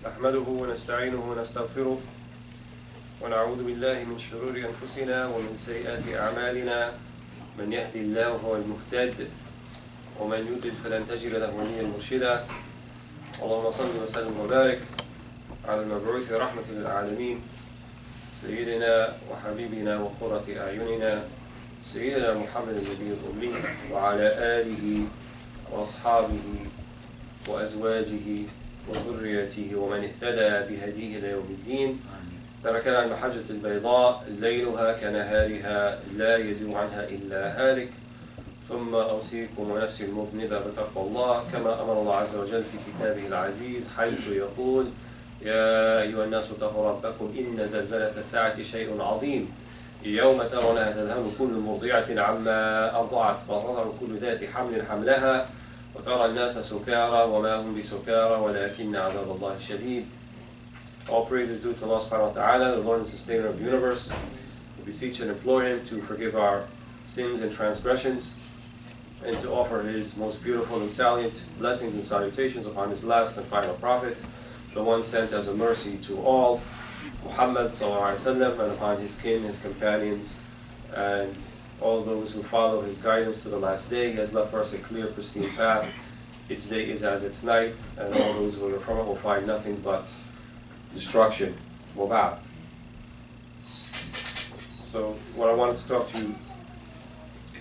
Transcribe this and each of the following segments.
نحمده ونستعينه ونستغفره ونعوذ بالله من شرور أنفسنا ومن سيئات أعمالنا من يهدي الله هو المهتد ومن يضلل فلن تجد له وليا مرشدا اللهم صل وسلم وبارك على المبعوث رحمة للعالمين سيدنا وحبيبنا وقرة أعيننا سيدنا محمد النبي الأمي وعلى آله وأصحابه وأزواجه وذريته ومن اهتدى بهديه إلى يوم الدين. تركنا على المحجة البيضاء ليلها كنهارها لا يزيغ عنها إلا هالك. ثم أوصيكم ونفسي المذنبة بتقوى الله كما أمر الله عز وجل في كتابه العزيز حيث يقول: يا أيها الناس اتقوا ربكم إن زلزلة الساعة شيء عظيم يوم ترونها تذهل كل مرضعة عما أرضعت وتضع كل ذات حمل حملها وترى الناس سكارى وما هم بسكارى ولكن عذاب الله شديد. All praise is due to Allah subhanahu wa ta'ala, the Lord and Sustainer of the universe. We beseech and implore Him to forgive our sins and transgressions and to offer His most beautiful and salient blessings and salutations upon His last and final Prophet, the one sent as a mercy to all, Muhammad sallallahu alaihi wasallam, and upon his kin, his companions, and all those who follow his guidance to the last day. He has left for us a clear, pristine path. Its day is as its night, and all those who are from it will find nothing but destruction. Walead. So, what I wanted to talk to you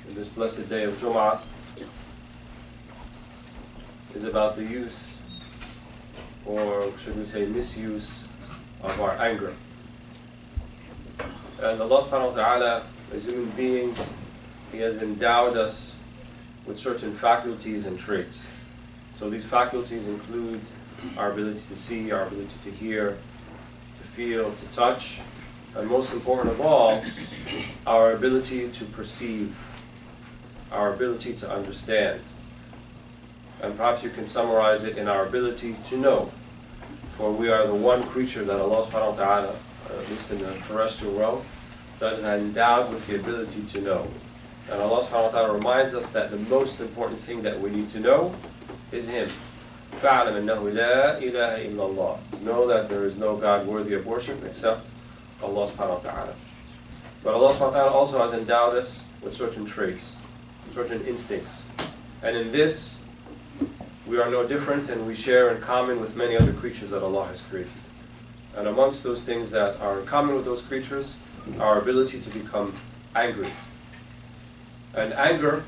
in this blessed day of Jumu'ah is about the use, or should we say misuse, of our anger. And Allah subhanahu wa ta'ala, as human beings, He has endowed us with certain faculties and traits. So these faculties include our ability to see, our ability to hear, to feel, to touch, and most important of all, our ability to perceive, our ability to understand. And perhaps you can summarize it in our ability to know. For we are the one creature that Allah subhanahu wa ta'ala, at least in the terrestrial realm, that is endowed with the ability to know. And Allah subhanahu wa ta'ala reminds us that the most important thing that we need to know is Him. فَاعْلَمْ أَنَّهُ لَا إِلَهَ إِلَّا اللَّهِ. Know that there is no God worthy of worship except Allah subhanahu wa ta'ala. But Allah subhanahu wa ta'ala also has endowed us with certain traits, certain instincts. And in this, we are no different, and we share in common with many other creatures that Allah has created. And amongst those things that are in common with those creatures, our ability to become angry. And anger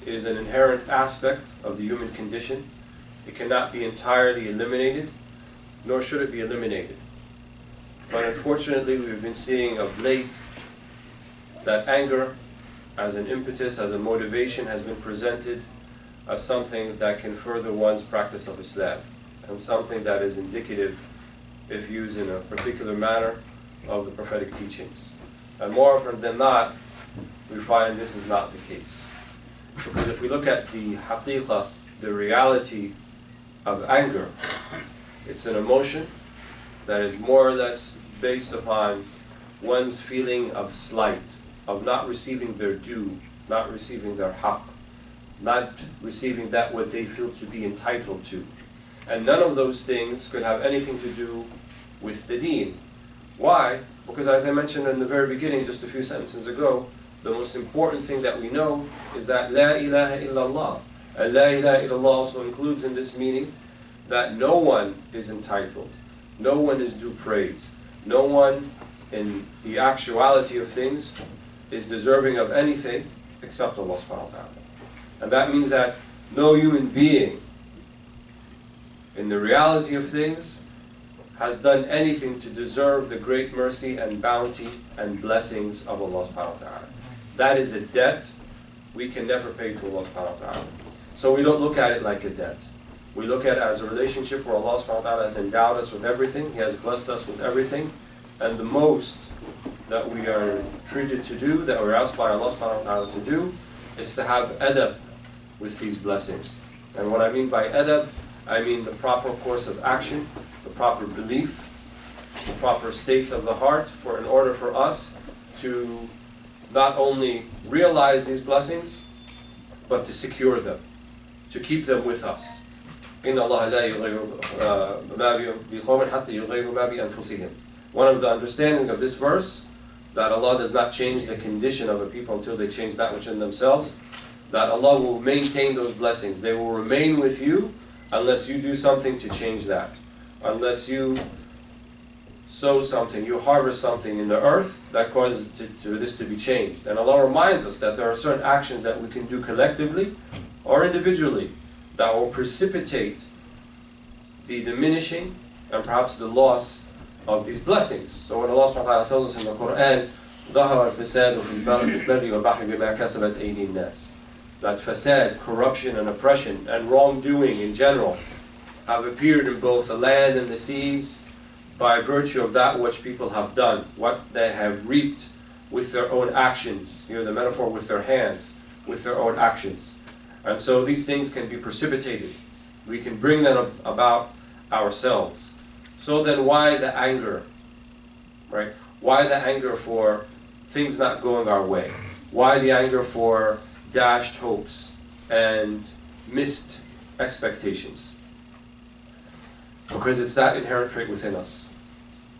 is an inherent aspect of the human condition. It cannot be entirely eliminated, nor should it be eliminated. But unfortunately, we've been seeing of late that anger, as an impetus, as a motivation, has been presented as something that can further one's practice of Islam, and something that is indicative, if used in a particular manner, of the prophetic teachings. And more often than not, we find this is not the case. Because if we look at the haqiqah, the reality of anger, it's an emotion that is more or less based upon one's feeling of slight, of not receiving their due, not receiving their haqq, not receiving that what they feel to be entitled to. And none of those things could have anything to do with the deen. Why? Because as I mentioned in the very beginning, just a few sentences ago, the most important thing that we know is that La ilaha illallah. And La ilaha illallah also includes in this meaning that no one is entitled, no one is due praise, no one in the actuality of things is deserving of anything except Allah subhanahu wa ta'ala. And that means that no human being, in the reality of things, has done anything to deserve the great mercy and bounty and blessings of Allah subhanahu wa ta'ala. That is a debt we can never pay to Allah subhanahu wa ta'ala. So we don't look at it like a debt. We look at it as a relationship where Allah subhanahu wa ta'ala has endowed us with everything, He has blessed us with everything, and the most that we are treated to do, that we're asked by Allah subhanahu wa ta'ala to do, is to have adab with these blessings. And what I mean by adab, I mean the proper course of action, the proper belief, the proper states of the heart, for in order for us to not only realize these blessings, but to secure them, to keep them with us. إِنَّ اللَّهَ لَا يُغَيِّرُ مَا بِقَوْمٍ حَتَّى يُغَيِّرُوا مَا بِأَنفُسِهِمْ. One of the understanding of this verse, that Allah does not change the condition of a people until they change that which in themselves, that Allah will maintain those blessings. They will remain with you unless you do something to change that. Unless you sow something, you harvest something in the earth that causes this to be changed. And Allah reminds us that there are certain actions that we can do collectively or individually that will precipitate the diminishing and perhaps the loss of these blessings. So when Allah subhanahu wa ta'ala tells us in the Quran, ظَهَرَ الْفَسَادُ فِي الْبَرِّ وَالْبَحْرِ بِمَا كَسَبَتْ أَيْدِي النَّاسِ, that fasad, corruption and oppression and wrongdoing in general have appeared in both the land and the seas by virtue of that which people have done, what they have reaped with their own actions. Here the metaphor with their hands, with their own actions. And so these things can be precipitated. We can bring them about ourselves. So then why the anger? Right? Why the anger for things not going our way? Why the anger for dashed hopes and missed expectations? Because it's that inherent trait within us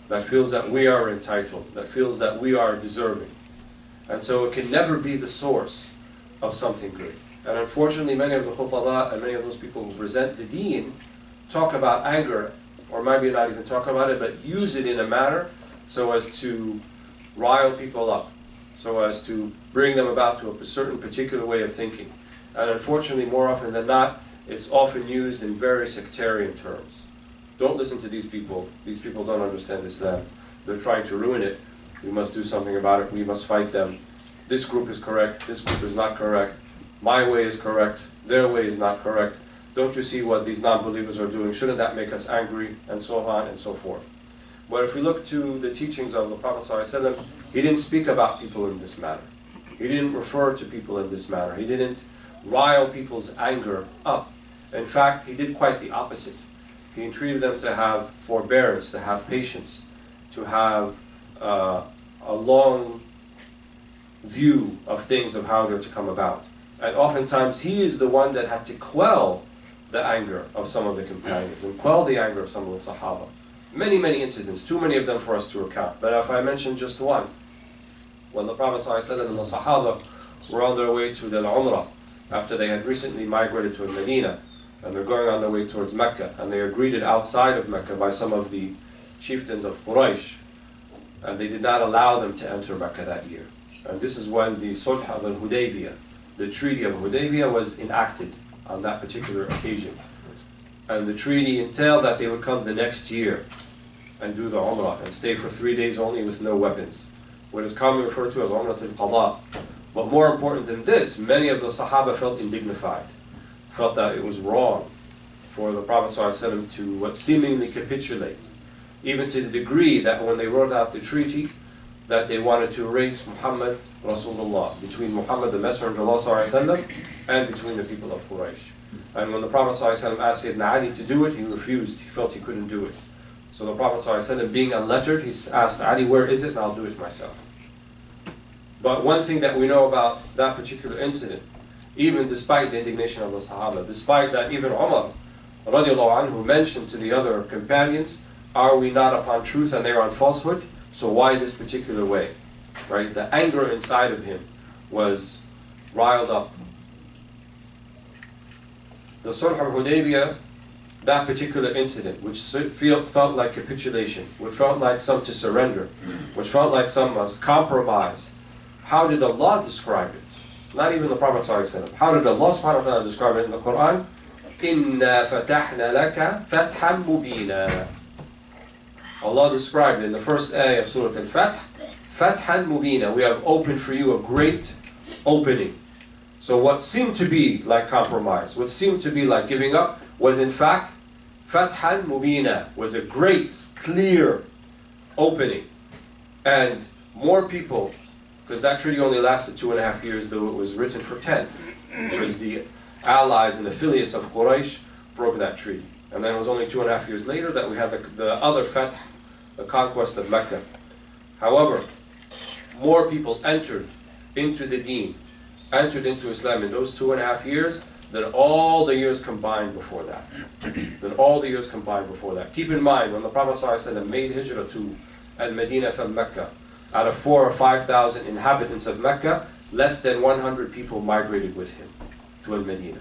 that feels that we are entitled, that feels that we are deserving. And so it can never be the source of something good. And unfortunately, many of the khutbah and many of those people who present the deen talk about anger, or maybe not even talk about it, but use it in a manner so as to rile people up, so as to bring them about to a certain particular way of thinking. And unfortunately, more often than not, it's often used in very sectarian terms. Don't listen to these people. These people don't understand Islam. They're trying to ruin it. We must do something about it. We must fight them. This group is correct. This group is not correct. My way is correct. Their way is not correct. Don't you see what these non-believers are doing? Shouldn't that make us angry? And so on and so forth. But if we look to the teachings of the Prophet ﷺ, he didn't speak about people in this manner. He didn't refer to people in this manner. He didn't rile people's anger up. In fact, he did quite the opposite. He entreated them to have forbearance, to have patience, to have a long view of things, of how they're to come about. And oftentimes he is the one that had to quell the anger of some of the companions and quell the anger of some of the Sahaba. Many, many incidents, too many of them for us to recount. But if I mention just one, when the Prophet ﷺ and the Sahaba were on their way to the Umrah, after they had recently migrated to Medina, and they're going on their way towards Mecca, and they are greeted outside of Mecca by some of the chieftains of Quraysh, and they did not allow them to enter Mecca that year. And this is when the Sulh of al-Hudaibiya, the Treaty of Hudaibiya, was enacted on that particular occasion. And the treaty entailed that they would come the next year and do the Umrah and stay for 3 days only with no weapons, what is commonly referred to as Umrah al-Qada. But more important than this, many of the Sahaba felt indignified, felt that it was wrong for the Prophet ﷺ to seemingly capitulate, even to the degree that when they wrote out the treaty, that they wanted to erase Muhammad Rasulullah, between Muhammad the Messenger of Allah ﷺ and between the people of Quraysh. And when the Prophet ﷺ asked Sayyidina Ali to do it, he refused. He felt he couldn't do it. So the Prophet ﷺ, being unlettered, he asked Ali, where is it? And I'll do it myself. But one thing that we know about that particular incident, even despite the indignation of the Sahaba, despite that even Umar radiallahu anhu mentioned to the other companions, are we not upon truth and they are on falsehood? So why this particular way? Right? The anger inside of him was riled up. The Sulh of Hudaybiyah, that particular incident, which felt like capitulation, which felt like some to surrender, which felt like some compromise, how did Allah describe it? Not even the Prophet ﷺ. How did Allah subhanahu wa ta'ala describe it in the Quran? إِنَّا فَتَحْنَا لَكَ فَتْحًا مُبِينًا. Allah described it in the first ayah of Surah Al-Fath, فَتْحًا مُبِينًا. We have opened for you a great opening. So what seemed to be like compromise, what seemed to be like giving up, was in fact فَتْحًا مُبِينًا, was a great, clear opening. And more people, because that treaty only lasted 2.5 years, though it was written for 10. Because the allies and affiliates of Quraysh broke that treaty. And then it was only 2.5 years later that we had the other Fath, the conquest of Mecca. However, more people entered into the deen, entered into Islam in those 2.5 years than all the years combined before that. Than all the years combined before that. Keep in mind, when the Prophet ﷺ made hijrah to al-Medina from Mecca, out of 4,000 or 5,000 inhabitants of Mecca, less than 100 people migrated with him to al-Medina.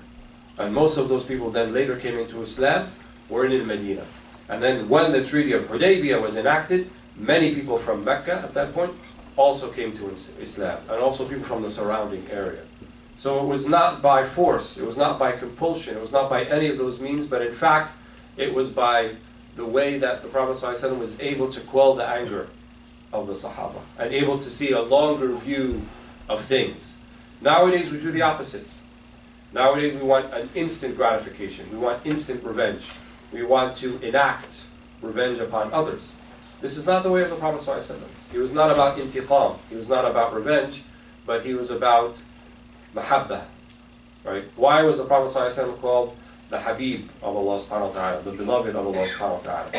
And most of those people then later came into Islam, were in al-Medina. And then when the Treaty of Hudaibiya was enacted, many people from Mecca at that point also came to Islam, and also people from the surrounding area. So it was not by force, it was not by compulsion, it was not by any of those means, but in fact, it was by the way that the Prophet ﷺ was able to quell the anger of the Sahaba, and able to see a longer view of things. Nowadays we do the opposite. Nowadays we want an instant gratification, we want instant revenge. We want to enact revenge upon others. This is not the way of the Prophet ﷺ. He was not about intiqam, he was not about revenge, but he was about mahabbah. Right? Why was the Prophet ﷺ called the Habib of Allah subhanahu wa ta'ala, the beloved of Allah subhanahu wa ta'ala?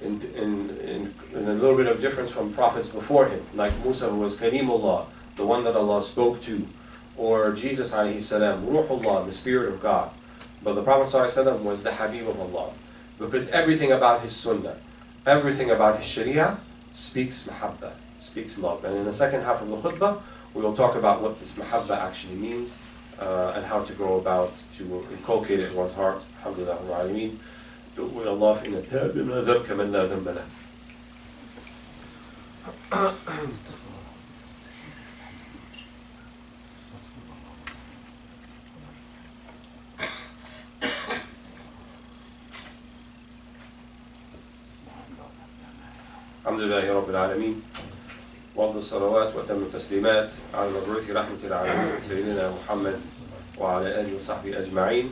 In a little bit of difference from prophets before him, like Musa, who was Kalimullah, the one that Allah spoke to, or Jesus alayhi salam, Ruhullah, the Spirit of God. But the Prophet ﷺ was the Habib of Allah, because everything about his sunnah, everything about his sharia speaks mahabbah, speaks love. And in the second half of the khutbah, we will talk about what this mahabbah actually means, and how to go about to inculcate it in one's heart. Alhamdulillah Rabbil Alameen. تؤمن الله إن التائب من الذنب كمن لا ذنب له. الحمد لله رب العالمين وأفضل الصلوات وأتم التسليمات على المبعوث رحمة العالمين سيدنا محمد وعلى آله وصحبه أجمعين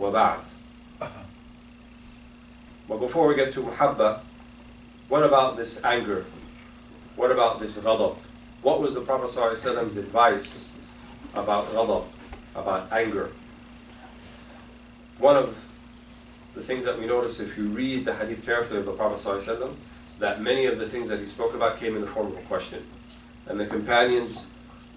وبعد. But before we get to muhabba, what about this anger? What about this ghadab? What was the Prophet ﷺ's advice about ghadab, about anger? One of the things that we notice if you read the hadith carefully of the Prophet ﷺ, that many of the things that he spoke about came in the form of a question. And the companions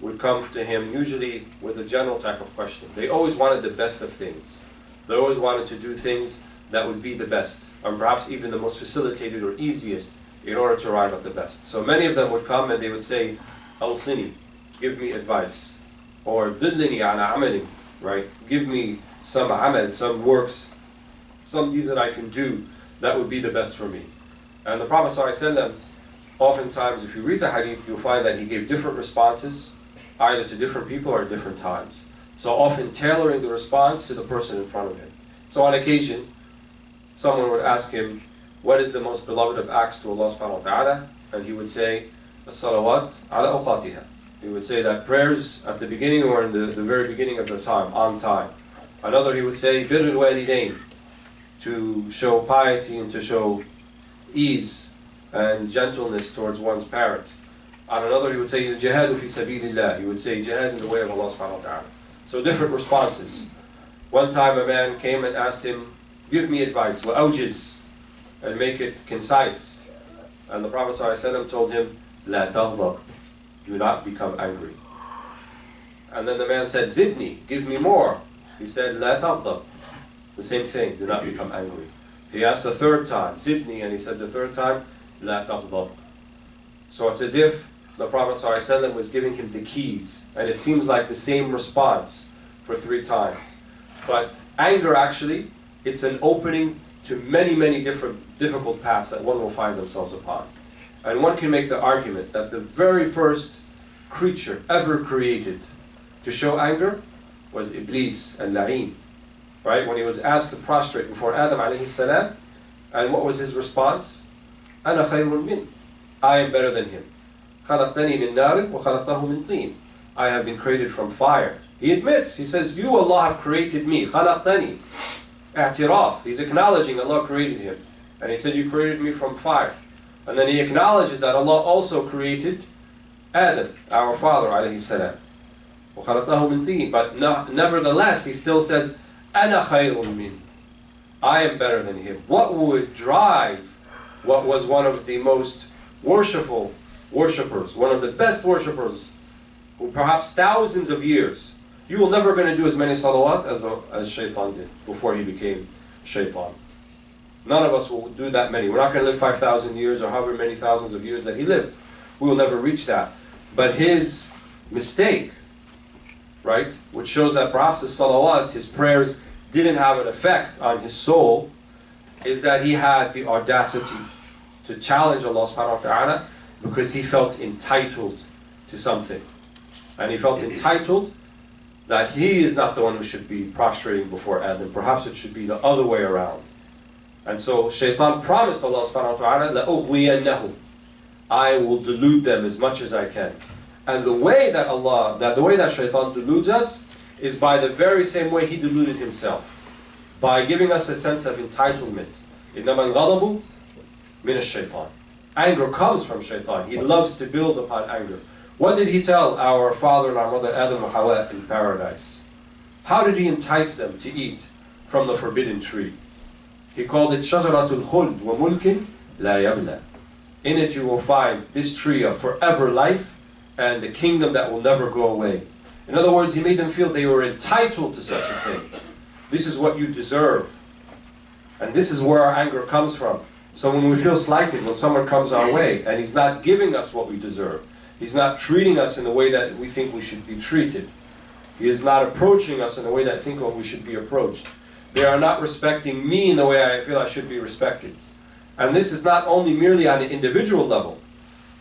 would come to him usually with a general type of question. They always wanted the best of things. They always wanted to do things that would be the best, or perhaps even the most facilitated or easiest in order to arrive at the best. So many of them would come and they would say, Awsini, give me advice. Or Dullini ala amalin, right? Give me some amal, some works, some deeds that I can do that would be the best for me. And the Prophet ﷺ, oftentimes if you read the hadith, you'll find that he gave different responses, either to different people or at different times. So often tailoring the response to the person in front of him. So on occasion, someone would ask him, what is the most beloved of acts to Allah subhanahu wa ta'ala? And he would say, as-salawat ala awqatiha. He would say that prayers at the beginning or in the very beginning of the time, on time. Another he would say, birr al-walidain, to show piety and to show ease and gentleness towards one's parents. On another he would say, jihadu fi sabilillah. He would say, jihad in the way of Allah subhanahu wa ta'ala. So different responses. One time a man came and asked him, give me advice, وأوجز, and make it concise. And the Prophet ﷺ told him, لا تغضب, do not become angry. And then the man said, zidni, give me more. He said, لا تغضب, the same thing, do not become angry. He asked the third time, zidni, and he said the third time, لا تغضب. So it's as if the Prophet ﷺ was giving him the keys, and it seems like the same response for 3 times. But anger actually, it's an opening to many, many different difficult paths that one will find themselves upon. And one can make the argument that the very first creature ever created to show anger was Iblis al-La'in. Right? When he was asked to prostrate before Adam alayhi salam, and what was his response? أَنَا خَيْرٌ مِّنْ, I am better than him. خَلَقْتَنِي مِنْ نَارٍ وَخَلَقْتَهُ مِنْ طِينٍ, I have been created from fire. He admits, he says, you Allah have created me. خَلَقْتَنِي. I'tiraf. He's acknowledging Allah created him. And he said, you created me from fire. And then he acknowledges that Allah also created Adam, our father, alayhi salam. وَخَلَقْتَهُ مِنْ طِينٍ. But nevertheless, he still says, أَنَا خَيْرٌ مِّنْ, I am better than him. What would drive what was one of the most worshippers, one of the best worshippers, who perhaps thousands of years You will never going to do as many salawat as Shaitan did before he became Shaitan. None of us will do that many. We're not going to live 5,000 years or however many thousands of years that he lived. We will never reach that. But his mistake, right, which shows that perhaps his salawat, his prayers, didn't have an effect on his soul, is that he had the audacity to challenge Allah subhanahu wa ta'ala because he felt entitled to something. And he felt entitled that he is not the one who should be prostrating before Adam. Perhaps it should be the other way around. And so Shaitan promised Allah subhanahu wa ta'ala, لَأُغْوِيَنَّهُ, I will delude them as much as I can. And the way that Shaitan deludes us is by the very same way he deluded himself. By giving us a sense of entitlement. إِنَّمَا الْغَضَبُ مِنَ الشَّيْطَانِ. Anger comes from Shaitan. He loves to build upon anger. What did he tell our father and our mother Adam and Hawa in paradise? How did he entice them to eat from the forbidden tree? He called it شَجَرَةُ الْخُلْدِ وَمُلْكٍ لَا يَبْلَى. In it you will find this tree of forever life and the kingdom that will never go away. In other words, he made them feel they were entitled to such a thing. This is what you deserve. And this is where our anger comes from. So when we feel slighted, when someone comes our way and he's not giving us what we deserve, he's not treating us in the way that we think we should be treated, he is not approaching us in the way that I think we should be approached, they are not respecting me in the way I feel I should be respected. And this is not only merely on an individual level.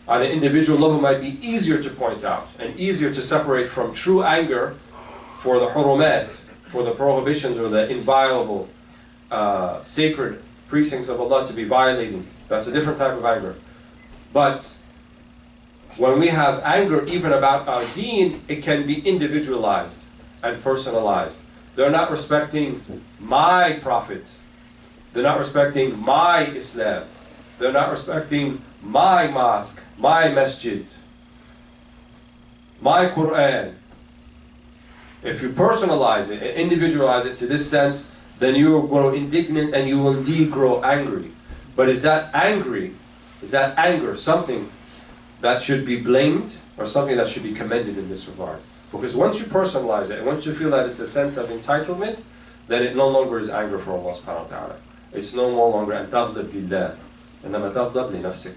On an individual level, it might be easier to point out and easier to separate from true anger for the hurumat, for the prohibitions or the inviolable, sacred precincts of Allah to be violated. That's a different type of anger. But when we have anger even about our deen, it can be individualized and personalized. They're not respecting my prophet. They're not respecting my Islam. They're not respecting my mosque, my masjid, my Quran. If you personalize it and individualize it to this sense, then you will grow indignant and you will indeed grow angry. But is that anger something that should be blamed or something that should be commended in this regard? Because once you personalize it and once you feel that it's a sense of entitlement, then it no longer is anger for Allah subhanahu wa ta'ala. It's no longer أَن تَغْضَبْ لِلَّهِ إِنَّمَا تَغْضَبْ لِنَفْسِكَ.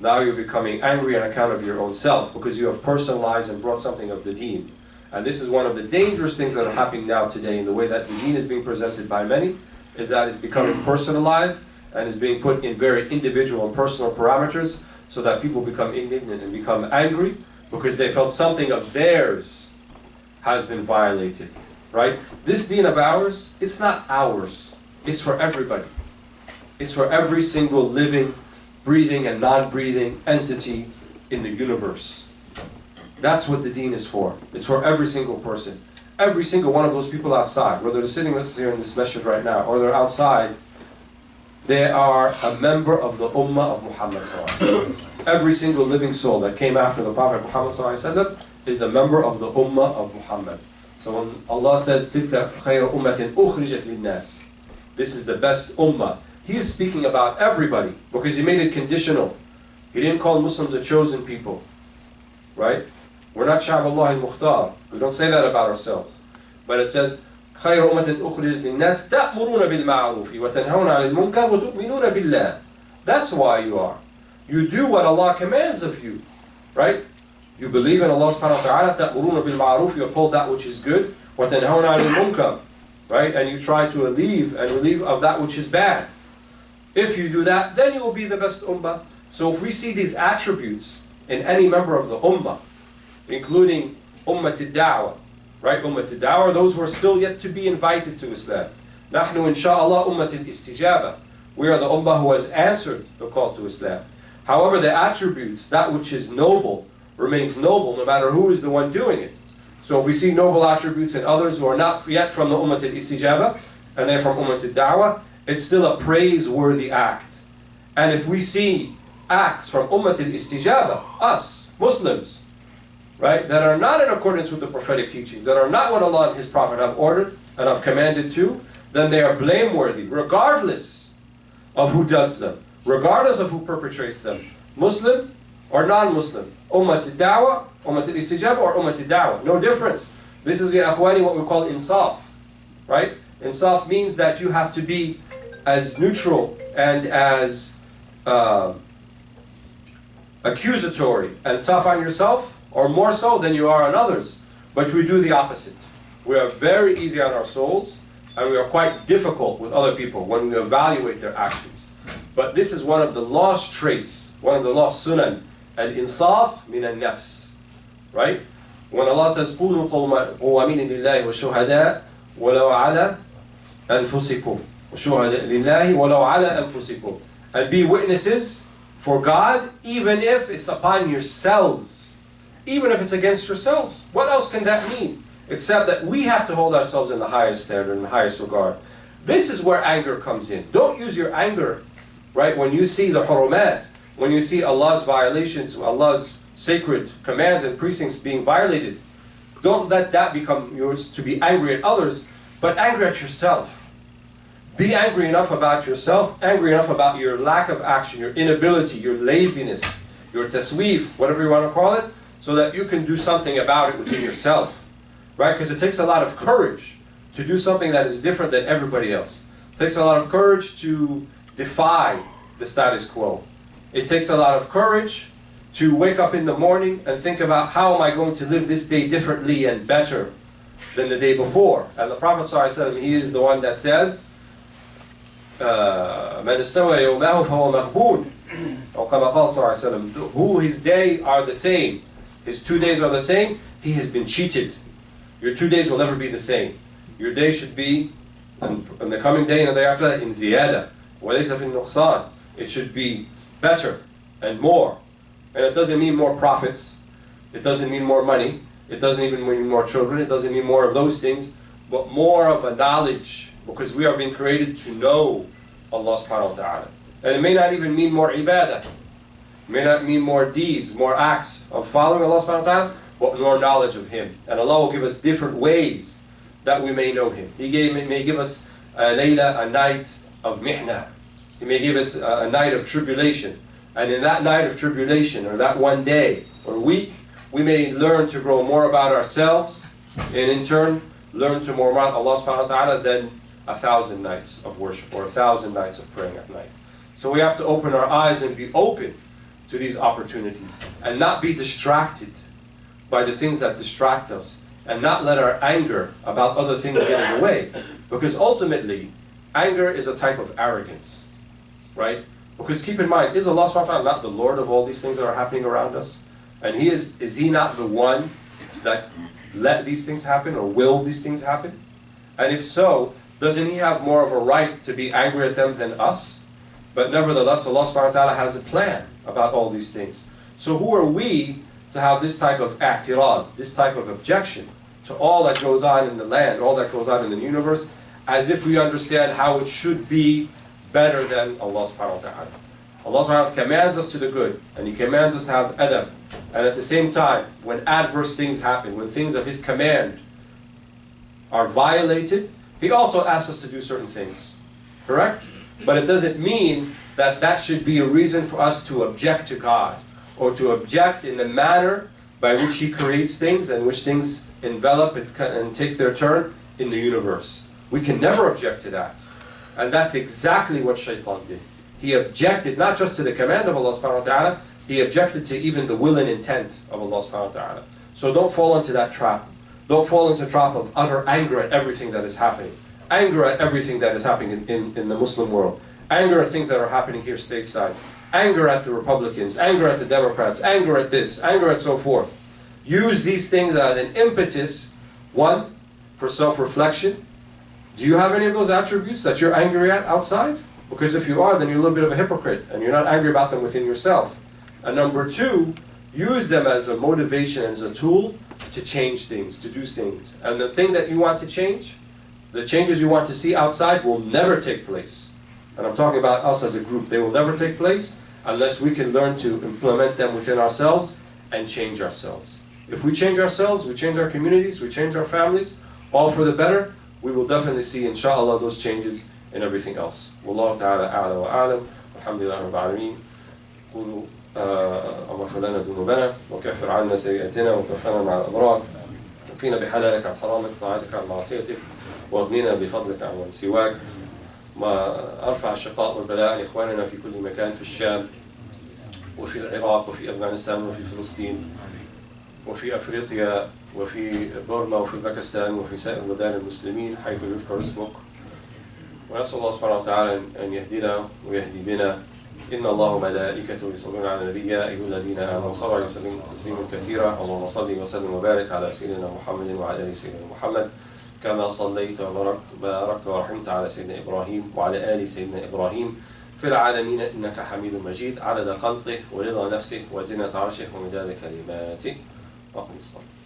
Now you're becoming angry on account of your own self because you have personalized and brought something of the deen. And this is one of the dangerous things that are happening now today in the way that the deen is being presented by many, is that it's becoming personalized and is being put in very individual and personal parameters so that people become indignant and become angry because they felt something of theirs has been violated, right? This deen of ours, it's not ours. It's for everybody. It's for every single living, breathing and non-breathing entity in the universe. That's what the deen is for. It's for every single person. Every single one of those people outside, whether they're sitting with us here in this masjid right now or they're outside, they are a member of the ummah of Muhammad sallallahu alaihi wasallam. Every single living soul that came after the Prophet Muhammad sallallahu alaihi wasallam is a member of the ummah of Muhammad. So when Allah says, "Tilka khayra ummatin ukhrijat lin-nas," this is the best ummah. He is speaking about everybody because he made it conditional. He didn't call Muslims a chosen people, right? We're not Sha'b Allah al-Mukhtar. We don't say that about ourselves. But it says, خَيْرُ أُمَّةٍ أُخْرِجَتْ لِلنَّاسِ تَأْمُرُونَ بِالْمَعْرُوفِ وَتَنْهَوْنَ عَنِ الْمُنكَرِ وَتُؤْمِنُونَ بِاللَّهِ. That's why you are. You do what Allah commands of you, right? You believe in Allah subhanahu wa ta'ala, تَأْمُرُونَ بِالْمَعْرُوفِ, you uphold that which is good, وَتَنْهَوْنَ عَنِ الْمُنكَرِ, right? And you try to relieve of that which is bad. If you do that, then you will be the best ummah. So if we see these attributes in any member of the ummah, including Ummat al-Da'wah, right? Ummat al-Da'wah, those who are still yet to be invited to Islam. Nahnu insha'Allah Ummat al-Istijaba. We are the ummah who has answered the call to Islam. However, the attributes, that which is noble, remains noble no matter who is the one doing it. So if we see noble attributes in others who are not yet from the Ummat al-Istijaba, and they're from Ummat al-Da'wah, it's still a praiseworthy act. And if we see acts from Ummat al-Istijaba, us, Muslims, right, that are not in accordance with the prophetic teachings, that are not what Allah and His Prophet have ordered and have commanded to, then they are blameworthy, regardless of who does them, regardless of who perpetrates them, Muslim or non-Muslim, Ummat al-Da'wah, Ummat al-Istijaba or Ummat al-Da'wah, no difference. This is, ya akhwani, what we call insaf, right? Insaf means that you have to be as neutral and as accusatory and tough on yourself, or more so than you are on others. But we do the opposite. We are very easy on our souls, and we are quite difficult with other people when we evaluate their actions. But this is one of the lost traits, one of the lost sunan, al-insaf min al-nafs, right? When Allah says, قُولُوا قَوَّامِينَ لِلَّهِ وَشُهَدَاءَ وَلَوْ عَلَى أَنفُسِكُمْ وَشُهَدَاء لِلَّهِ وَلَوْ عَلَى أَنفُسِكُمْ, and be witnesses for God, even if it's upon yourselves, even if it's against yourselves. What else can that mean? Except that we have to hold ourselves in the highest standard, in the highest regard. This is where anger comes in. Don't use your anger, right, when you see the hurumat, when you see Allah's violations, Allah's sacred commands and precincts being violated. Don't let that become yours to be angry at others, but angry at yourself. Be angry enough about yourself, angry enough about your lack of action, your inability, your laziness, your tasweef, whatever you want to call it, so that you can do something about it within yourself. Right? Because it takes a lot of courage to do something that is different than everybody else. It takes a lot of courage to defy the status quo. It takes a lot of courage to wake up in the morning and think about, how am I going to live this day differently and better than the day before? And the Prophet ﷺ, he is the one that says, مَنْ اسْتَوَى يَوْمَهُ فَهُوَ مَغْبُونٌ, or كما قال صلى الله عليه وسلم, who his day are the same, his 2 days are the same, he has been cheated. Your 2 days will never be the same. Your day should be, in the coming day and the day after that, in ziyada. وَلَيْسَ فِي النُّقْصَانِ. It should be better and more. And it doesn't mean more profits. It doesn't mean more money. It doesn't even mean more children. It doesn't mean more of those things. But more of a knowledge. Because we are being created to know Allah subhanahu wa ta'ala. And it may not even mean more ibadah. It may not mean more deeds, more acts of following Allah subhanahu wa ta'ala, but more knowledge of Him. And Allah will give us different ways that we may know Him. He may give us a layla, a night of mihnah. He may give us a night of tribulation. And in that night of tribulation, or that one day or week, we may learn to grow more about ourselves, and in turn, learn to more about Allah subhanahu wa ta'ala than 1,000 nights of worship, or 1,000 nights of praying at night. So we have to open our eyes and be open to these opportunities, and not be distracted by the things that distract us, and not let our anger about other things get in the way. Because ultimately, anger is a type of arrogance, right? Because keep in mind, is Allah subhanahu wa ta'ala not the Lord of all these things that are happening around us? And is He not the one that let these things happen, or will these things happen? And if so, doesn't He have more of a right to be angry at them than us? But nevertheless, Allah subhanahu wa ta'ala has a plan about all these things. So who are we to have this type of i'tirad, this type of objection to all that goes on in the land, all that goes on in the universe, as if we understand how it should be better than Allah subhanahu wa ta'ala. Allah subhanahu wa ta'ala commands us to the good, and He commands us to have adab. And at the same time, when adverse things happen, when things of His command are violated, He also asks us to do certain things. Correct? But it doesn't mean that that should be a reason for us to object to God, or to object in the manner by which He creates things, and which things envelop and take their turn in the universe. We can never object to that. And that's exactly what Shaitan did. He objected not just to the command of Allah subhanahu wa ta'ala, he objected to even the will and intent of Allah subhanahu wa ta'ala. So don't fall into that trap. Don't fall into the trap of utter anger at everything that is happening. Anger at everything that is happening in the Muslim world. Anger at things that are happening here stateside. Anger at the Republicans. Anger at the Democrats. Anger at this. Anger at so forth. Use these things as an impetus, one, for self-reflection. Do you have any of those attributes that you're angry at outside? Because if you are, then you're a little bit of a hypocrite, and you're not angry about them within yourself. And number two, use them as a motivation, as a tool to change things, to do things. And the thing that you want to change, the changes you want to see outside will never take place. And I'm talking about us as a group. They will never take place unless we can learn to implement them within ourselves and change ourselves. If we change ourselves, we change our communities, we change our families, all for the better, we will definitely see, inshallah, those changes in everything else. Wallahu ta'ala a'la wa a'lam. Alhamdulillah rabbil alameen. قولوا اللهم اغفر لنا ذنوبنا وكفر عنا سيئاتنا وتوفنا مع الأبرار فينا بحلالك عن حرامك، طاعتك عن معصيتك، واغننا بفضلك عن من سواك. ما أرفع الشقاء والبلاء عن إخواننا في كل مكان، في الشام وفي العراق وفي أفغانستان وفي فلسطين وفي أفريقيا وفي بورما وفي باكستان وفي سائر بلدان المسلمين حيث يذكر اسمك. ونسأل الله سبحانه وتعالى أن يهدينا ويهدي بنا. إن الله وملائكته يصلون على النبي يا أيها الذين آمنوا صلوا عليه وسلموا تسليما كثيرا. اللهم صل وسلم وبارك على سيدنا محمد وعلى آل سيدنا محمد كما صليت وباركت ورحمت على سيدنا إبراهيم وعلى آل سيدنا إبراهيم في العالمين إنك حميد مجيد، عدد خلقه ورضا نفسه وزنة عرشه ومداد كلماته. وأقم الصلاة.